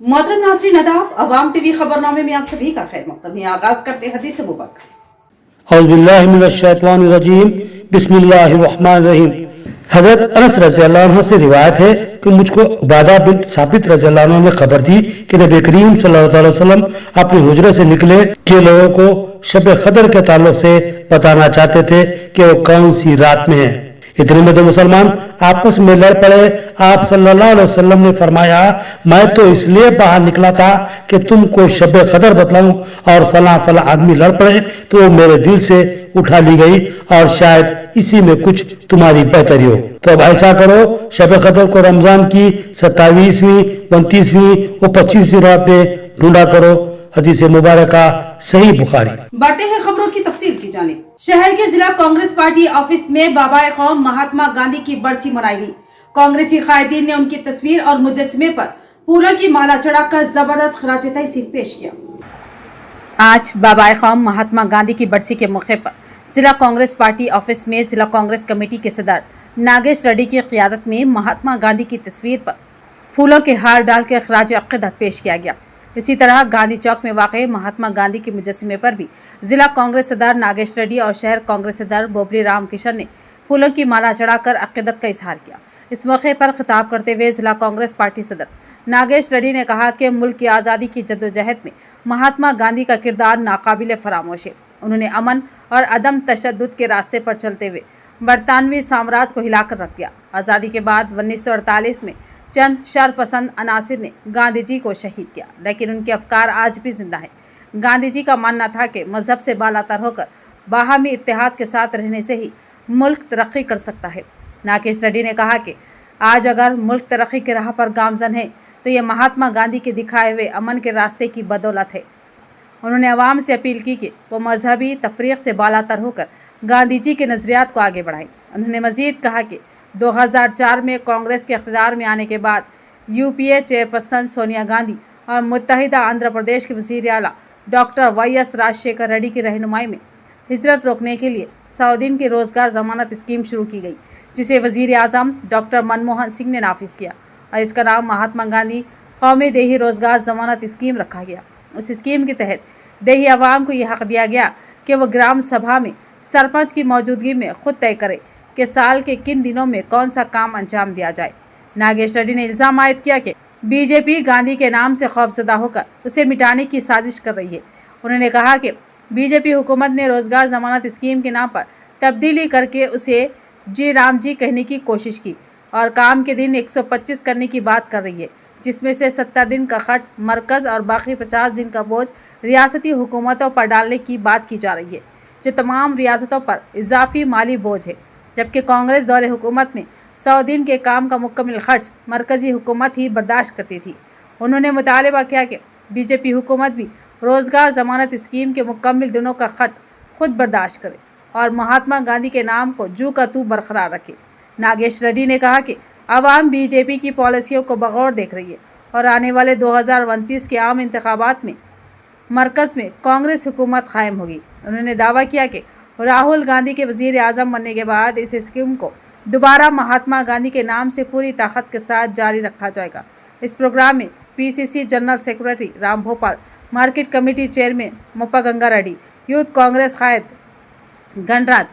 मोहतरम नाज़रीन आदाब, अवाम टीवी खबरनामे में आप सभी का खैर मक़दम है। आगाज करते हैं हदीस मुबारक। औज़ुबिल्लाहि मिनश्शैतानिर्रजीम, बिस्मिल्लाहिर्रहमानिर्रहीम। हजरत अनस रज़ियल्लाहु अन्हु से रिवायत है कि मुझको उबादा बिन साबित रज़ियल्लाहु अन्हु ने खबर दी कि नबी करीम सल्लल्लाहु अलैहि वसल्लम अपने हुजरे से निकले कि लोगों को शब कदर के ताल्लुक से बताना चाहते थे कि वो कौन सी रात में है। इतने में तो मुसलमान आपस में लड़ पड़े। आप सल्लल्लाहु अलैहि वसल्लम ने फरमाया, मैं तो इसलिए बाहर निकला था कि तुमको शब कदर बतलाऊं, और फला फला आदमी लड़ पड़े तो वो मेरे दिल से उठा ली गई, और शायद इसी में कुछ तुम्हारी बेहतरी हो। तो अब ऐसा करो, शब कदर को रमजान की 27वीं, 29वीं और 25वीं रात में ढूंढा करो। हदीस मुबारक सही बुखारी। बढ़ते हैं खबरों की तफसील की जानिब। शहर के जिला कांग्रेस पार्टी ऑफिस में बाबाए कौम महात्मा गांधी की बरसी मनाई गई। कांग्रेसी कायदीन ने उनकी तस्वीर और मुजस्समे पर फूलों की माला चढ़ाकर जबरदस्त खराज तहसीन पेश किया। आज बाबाए कौम महात्मा गांधी की बरसी के मौके पर जिला कांग्रेस पार्टी ऑफिस में जिला कांग्रेस कमेटी के सदर नागेश रेड्डी की क़ियादत में महात्मा गांधी की तस्वीर पर फूलों के हार डालकर खराज अक़ीदत पेश किया गया। इसी तरह गांधी चौक में वाक़ महात्मा गांधी के मुजस्समे पर भी जिला कांग्रेस सदर नागेश रेड्डी और शहर कांग्रेस सदर बोबली राम किशन ने फूलों की माला चढ़ाकर अक़ीदत का इजहार किया। इस मौके पर खिताब करते हुए जिला कांग्रेस पार्टी सदर नागेश रेड्डी ने कहा कि मुल्क की आज़ादी की जद्दोजहद में महात्मा गांधी का किरदार नाकाबिले फरामोश है। उन्होंने अमन और अदम तशद्दुद के रास्ते पर चलते हुए बरतानवी साम्राज्य को हिलाकर रख दिया। आज़ादी के बाद 1948 में चंद शरपसंद अनासिर ने गांधी जी को शहीद किया, लेकिन उनके अफकार आज भी जिंदा हैं। गांधी जी का मानना था कि मजहब से बालातर होकर बाहमी इत्तेहाद के साथ रहने से ही मुल्क तरक्की कर सकता है। नागेश रेड्डी ने कहा कि आज अगर मुल्क तरक्की की राह पर गामजन है तो ये महात्मा गांधी के दिखाए हुए अमन के रास्ते की बदौलत है। उन्होंने अवाम से अपील की कि वो मजहबी तफरीक से बालातर होकर गांधी जी के नज़रियात को आगे बढ़ाएं। उन्होंने मजीद कहा कि 2004 में कांग्रेस के इक़्तिदार में आने के बाद यूपीए चेयरपर्सन सोनिया गांधी और मुत्तहिदा आंध्र प्रदेश के वज़ीर आला डॉक्टर YS राजशेखर रेड्डी की रहनुमाई में हिजरत रोकने के लिए 100 दिन की रोज़गार ज़मानत स्कीम शुरू की गई, जिसे वज़ीर आज़म डॉक्टर मनमोहन सिंह ने नाफिज किया और इसका नाम महात्मा गांधी कौमी देही रोज़गार ज़मानत स्कीम रखा गया। उस स्कीम के तहत देही आवाम को यह हक़ दिया गया कि वह ग्राम सभा में सरपंच की मौजूदगी में खुद तय करे कि साल के किन दिनों में कौन सा काम अंजाम दिया जाए। नागेश रेड्डी ने इल्ज़ाम आयद किया कि बीजेपी गांधी के नाम से खौफजदा होकर उसे मिटाने की साजिश कर रही है। उन्होंने कहा कि बीजेपी हुकूमत ने रोज़गार ज़मानत स्कीम के नाम पर तब्दीली करके उसे जी राम जी कहने की कोशिश की और काम के दिन 125 करने की बात कर रही है, जिसमें से 70 दिन का खर्च मरकज़ और बाकी 50 दिन का बोझ रियासती हुकूमतों पर डालने की बात की जा रही है, जो तमाम रियासतों पर इजाफी माली बोझ है। जबकि कांग्रेस दौरे हुकूमत में 100 दिन के काम का मुकम्मल खर्च मरकज़ी हुकूमत ही बर्दाश्त करती थी। उन्होंने मुतालबा किया कि बीजेपी हुकूमत भी रोज़गार ज़मानत स्कीम के मुकम्मल दिनों का खर्च खुद बर्दाश्त करे और महात्मा गांधी के नाम को जू का तू बरकरार रखे। नागेश रेड्डी ने कहा कि आवाम बीजेपी की पॉलिसियों को बगौर देख रही है और आने वाले 2029 के आम इंतखाबात में मरकज़ में कांग्रेस हुकूमत कायम होगी। उन्होंने दावा किया कि राहुल गांधी के वज़ीर आज़म बनने के बाद इस स्कीम को दोबारा महात्मा गांधी के नाम से पूरी ताकत के साथ जारी रखा जाएगा। इस प्रोग्राम में PCC general secretary Ram Bhopal, market committee chairman Muppa Ganga Reddy, youth Congress कायद गणराज,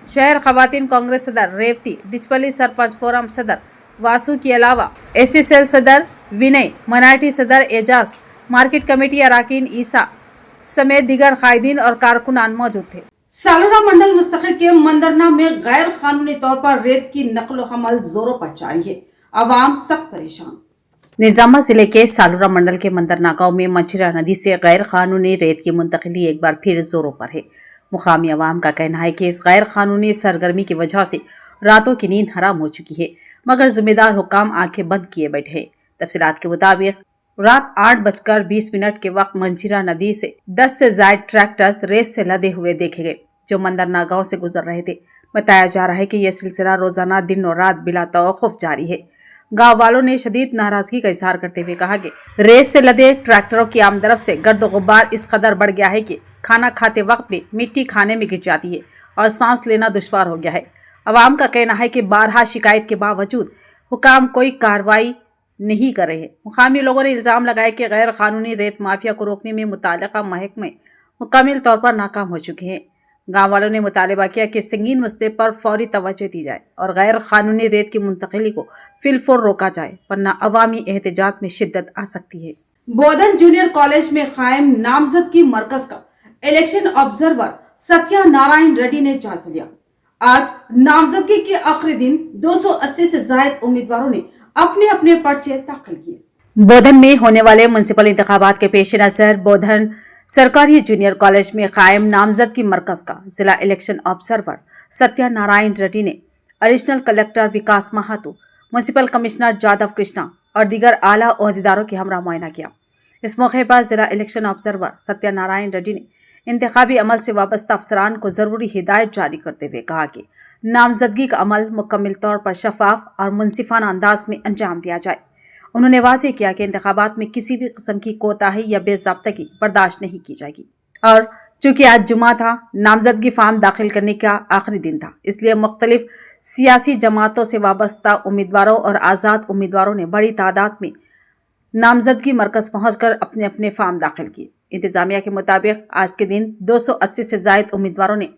शहर खवातीन कांग्रेस सदर रेवती, डिचपली सरपंच फोरम सदर वासु के अलावा SSL सदर विनय, मराठी सदर एजाज, मार्केट कमेटी अराकीन ईसा समेत दीगर कायदीन और कारकुनान मौजूद थे। सालूरा मंडल मुस्तकिल के मंदरना में गैर कानूनी तौर पर रेत की नकलो हमल जोरों पर जारी है। आवाम सख्त परेशान। निजामा जिले के सालूरा मंडल के मंदरना गांव में मंचिरा नदी से गैर कानूनी रेत की मुंतकिली एक बार फिर जोरों पर है। मुकामी आवाम का कहना है कि इस गैर कानूनी सरगर्मी की वजह से रातों की नींद हराम हो चुकी है, मगर जिम्मेदार हुक्काम आंखें बंद किए बैठे हैं। तफसीलात के मुताबिक रात 8:20 के वक्त मंचिरा नदी से 10 से ज्यादा ट्रैक्टर्स रेत से लदे हुए देखे गए, जो मंदरना गांव से गुजर रहे थे। बताया जा रहा है कि यह सिलसिला रोजाना दिन और रात बिला तवक्कुफ जारी है। गांव वालों ने शदीद नाराजगी का इजहार करते हुए कहा कि रेत से लदे ट्रैक्टरों की आमदरफ से गर्द गुब्बार इस कदर बढ़ गया है कि खाना खाते वक्त भी मिट्टी खाने में गिर जाती है और सांस लेना दुश्वार हो गया है। अवाम का कहना है कि बारहा शिकायत के बावजूद हुकाम कोई कार्रवाई नहीं कर रहे हैं। मुकामी लोगों ने इल्ज़ाम लगाया कि गैर कानूनी रेत माफिया को रोकने में मुताल्लिका महकमे मुकम्मल तौर पर नाकाम हो चुके हैं। गांव वालों ने मुतालबा किया कि संगीन मसले पर फौरी तवज्जो दी जाए और गैर कानूनी रेत की मुंतकिली को फिलफौर रोका जाए, वरना अवामी एहतजाज में शिद्दत आ सकती है। बोधन जूनियर कॉलेज में कायम नामजदगी मरकज का इलेक्शन ऑब्जर्वर सत्या नारायण रेड्डी ने जायजा लिया। आज नामजदगी के आखिरी दिन 280 से ज्यादा उम्मीदवारों ने अपने अपने पर्चे दाखिल किए। बोधन में होने वाले म्युनिसिपल इंतखाबात के पेश नजर बोधन सरकारी जूनियर कॉलेज में कायम नामजदगी मरकज का जिला इलेक्शन ऑब्जर्वर सत्या नारायण रेड्डी ने एडिशनल कलेक्टर विकास महातो, म्युनिसिपल कमिश्नर जादव कृष्णा और दीगर आला ओहदेदारों के हमरा मुआयना किया। इस मौके पर जिला इलेक्शन ऑब्जर्वर सत्या नारायण रेड्डी ने इंतखाबी अमल से वाबस्ता अफसरान को जरूरी हिदायत जारी करते हुए कहा कि नामजदगी का अमल मुकम्मल तौर पर शफाफ और मुनसिफाना अंदाज में अंजाम दिया जाए। उन्होंने वाज़ेह किया कि इंतखाबात में किसी भी किस्म की कोताही या बेज़ाब्तगी बर्दाश्त नहीं की जाएगी और चूंकि आज जुमा था, नामजदगी फार्म दाखिल करने का आखिरी दिन था, इसलिए मुख्तलिफ सियासी जमातों से वाबस्ता उम्मीदवारों और आज़ाद उम्मीदवारों ने बड़ी तादाद में नामजदगी मरकज पहुंचकर अपने अपने फार्म दाखिल किए। इंतजामिया के मुताबिक आज के दिन 280 से ज़ायद उम्मीदवारों ने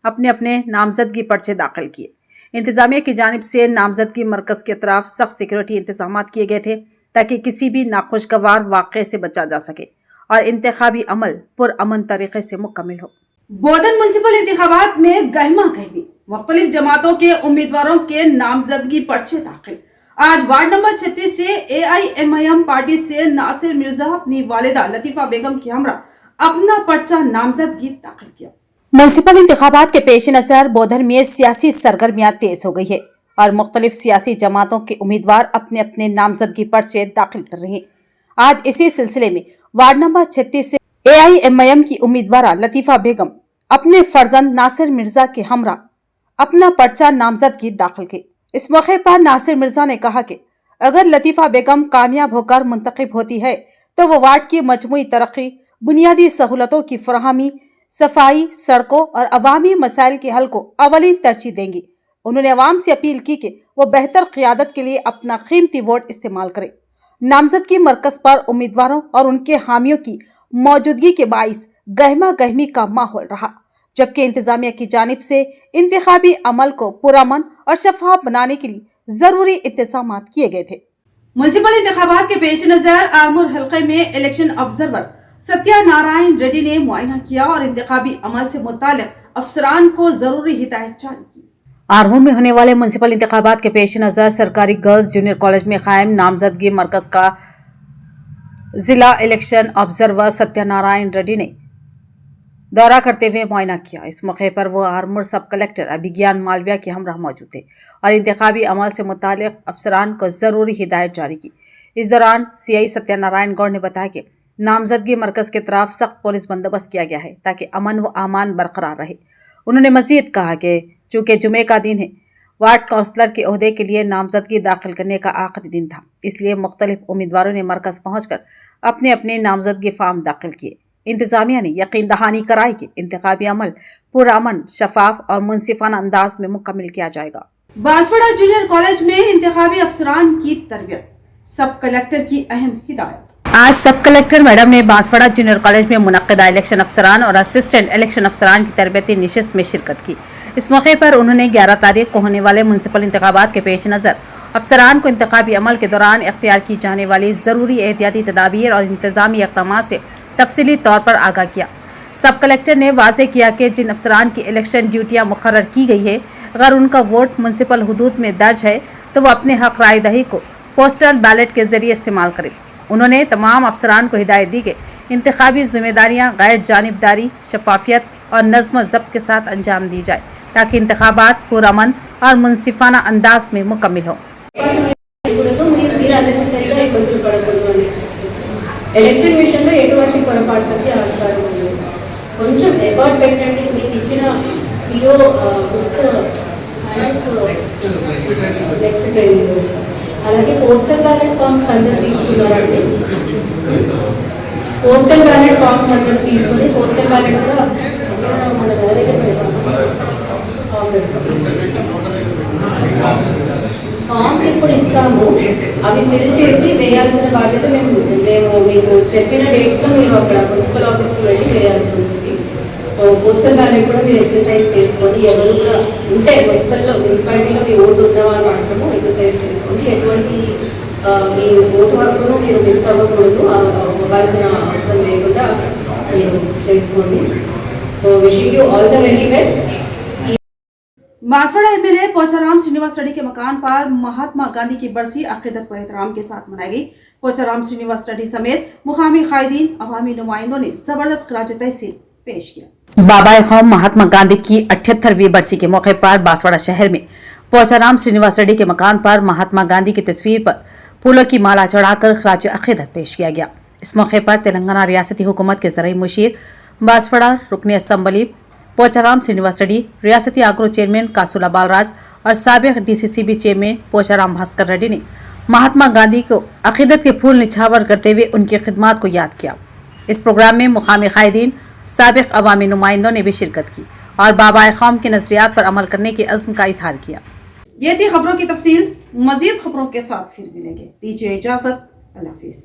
अपने अपने नामजदगी पर्चे दाखिल किए। इंतजामिया की जानिब से नामजदगी मरकज के तरफ सख्त सिक्योरिटी इंतजाम किए गए थे ताकि किसी भी नाखुशगवार वाक़े से बचा जा सके और इंतखाबी अमल पुरअमन तरीके से मुकम्मल हो। बोधन म्युनिसिपल इंतखाबात में गहमा गहमी मुख्तलिफ जमातों के उम्मीदवारों के नामजदगी पर्चे दाखिल। आज वार्ड नंबर 36 से AIMIM पार्टी से नासिर मिर्जा अपनी वालिदा लतीफा बेगम की हमरा अपना पर्चा नामजदगी दाखिल किया। म्युनिसिपल इंतखाबात के पेश नजर बोधन में सियासी सरगर्मियां तेज हो गई है और मुख्तलिफ सियासी जमातों के उम्मीदवार अपने अपने नामजदगी पर्चे दाखिल कर रहे हैं। आज इसी सिलसिले में वार्ड नंबर 36 से AIMIM की उम्मीदवार लतीफा बेगम अपने फर्जंद नासिर मिर्जा के हमरा अपना पर्चा नामजदगी दाखिल की। इस मौके पर नासिर मिर्जा ने कहा कि अगर लतीफा बेगम कामयाब होकर मुंतखब होती है तो वो वार्ड की मजमूई तरक्की, बुनियादी सहूलतों की फराहमी, सफाई, सड़कों और अवामी मसाइल के हल को अवलीन तरजीह देंगी। उन्होंने अवाम से अपील की कि वो बेहतर क़ियादत के लिए अपना कीमती वोट इस्तेमाल करें। नामजदगी मरकज पर उम्मीदवारों और उनके हामियों की मौजूदगी के बाइस गहमा गहमी का माहौल रहा, जबकि इंतजामिया की जानिब से इंतखाबी अमल को पुरअमन और शफाफ बनाने के लिए जरूरी इंतजाम किए गए थे। म्युनिसिपल इंतखाबात के पेश नजर आरमूर हल्के में इलेक्शन ऑब्जर्वर सत्या नारायण रेड्डी ने मुआयना किया और इंतखाबी अमल से मुताल्लिक अफसरान को जरूरी हिदायत जारी की। आरमूर में होने वाले म्युनिसिपल इंतखाबात के पेश नजर सरकारी गर्ल्स जूनियर कॉलेज में कायम नामजदगी मरकज का जिला इलेक्शन ऑब्जर्वर सत्या नारायण रेड्डी ने दौरा करते हुए मुआयना किया। इस मौके पर वो आरमूर सब कलेक्टर अभिज्ञान मालविया के हमरा मौजूद थे और इंतखाबी अमल से मुताल्लिक अफसरान को जरूरी हिदायत जारी की। इस दौरान CI सत्यनारायण गौड़ ने बताया कि नामजदगी मरकज के तरफ सख्त पुलिस बंदोबस्त किया गया है ताकि अमन व अमान बरकरार रहे। उन्होंने मजीद कहा कि चूँकि जुमे का दिन है, वार्ड काउंसलर के ओहदे के लिए नामजदगी दाखिल करने का आखिरी दिन था, इसलिए मुख्तलिफ उम्मीदवारों ने मरकज पहुंचकर अपने अपने नामजदगी फार्म दाखिल किए। इंतजामिया ने यकीन दहानी कराई कि इंतखाबी अमल पुरअमन, शफाफ और मुनसिफाना अंदाज में मुकम्मल किया जाएगा। बांसवाड़ा जूनियर कॉलेज में इंतखाबी अफसरान की तरबियत, सब कलेक्टर की अहम हिदायत। आज सब कलेक्टर मैडम ने बांसवाड़ा जूनियर कॉलेज में मुनक्किदा इलेक्शन अफसरान और असिस्टेंट इलेक्शन अफसरान की तरबियती निशिस्त में शिरकत की। इस मौके पर उन्होंने 11 तारीख को होने वाले म्युनिसिपल इंतखाबात के पेश नज़र अफसरान को इंतखाबी अमल के दौरान इख्तियार की जाने वाली ज़रूरी एहतियाती तदाबीर और इंतजामी इक़दाम से तफसीली तौर पर आगाह किया। सब कलेक्टर ने वाज़ेह किया कि जिन अफसरान की इलेक्शन ड्यूटियाँ मुकर्रर की गई है, अगर उनका वोट म्युनिसिपल हुदूद में दर्ज है तो वो अपने हक राय दही को पोस्टल बैलेट के जरिए इस्तेमाल करें। उन्होंने तमाम अफसरान को हिदायत दी कि इंतखाबी जिम्मेदारियां गैर जानिबदारी, शफाफियत और नज़्म ज़ब्त के साथ अंजाम दी जाए ताकि इंतखाबात पुरअमन और मुनसिफाना अंदाज में मुकम्मल हो। ఎలక్షన్ విషయంలో ఎటువంటి పొరపాటుకి ఆస్కారం ఉంది, కొంచెం ఎఫర్ట్ పెట్టండి. మీకు ఇచ్చిన పిఓ బుక్స్ నెక్స్ట్ ట్రైనింగ్, అలాగే పోస్టల్ బ్యాలెట్ ఫామ్స్ అందరూ తీసుకున్నారండి. పోస్టల్ బ్యాలెట్ ఫామ్స్ అందరూ తీసుకొని పోస్టల్ బ్యాలెట్ కూడా మన దగ్గర పెడతాము ఆఫీస్లో. ఫామ్స్ ఇప్పుడు ఇస్తాము, అవి ఫిల్ చేసి వేయాల్సిన బాధ్యత మేము మీకు చెప్పిన డేట్స్లో మీరు అక్కడ మున్సిపల్ ఆఫీస్కి వెళ్ళి వేయాల్సి ఉంటుంది. సో పోస్టల్ బ్యాలెట్ కూడా మీరు ఎక్సర్సైజ్ చేసుకోండి. ఎవరు కూడా ఉంటే మున్సిపాలిటీలో మీ ఓటు ఉన్న వాళ్ళు మాత్రము ఎక్సర్సైజ్ చేసుకోండి. ఎటువంటి మీ ఓటు హక్కును మీరు మిస్ అవ్వకూడదు, అవ్వాల్సిన అవసరం లేకుండా మీరు చేసుకోండి. So wishing you all the very best. Banswada MLA Pocharam Srinivas Reddy के मकान पर महात्मा गांधी की बरसी अकीदत व एहतराम के साथ मनाई गई। पोचाराम श्रीनिवास रेड्डी समेत मुकामी कायदीन अवामी नुमाइंदों ने जबरदस्त खराज तहसीन पेश किया। बाबा कौम महात्मा गांधी की 78वीं बरसी के मौके पर बांसवाड़ा शहर में पोचाराम श्रीनिवास रेड्डी के मकान पर महात्मा गांधी की तस्वीर पर फूलों की माला चढ़ाकर खराज अकीदत पेश किया गया। इस मौके पर तेलंगाना रियासती हुकूमत के ज़राई मुशीर बांसवाड़ा रुकन असम्बली पोचाराम श्रीनिवास रेड्डी, रियासती आगरो चेयरमैन कासुला बालराज और साबिक डीसीसीबी चेयरमैन पोचाराम भास्कर रेड्डी ने महात्मा गांधी को अकीदत के फूल निछावर करते हुए उनकी खिदमत को याद किया। इस प्रोग्राम में मुकामी कायदीन, साबिक अवामी नुमाइंदों ने भी शिरकत की और बाबा कौम के नजरियात पर अमल करने के अज़्म का इजहार किया। ये थी खबरों की तफसील। मजीद खबरों के साथ फिर मिलेंगे। दीजिए इजाजत। अल्लाह हाफिज।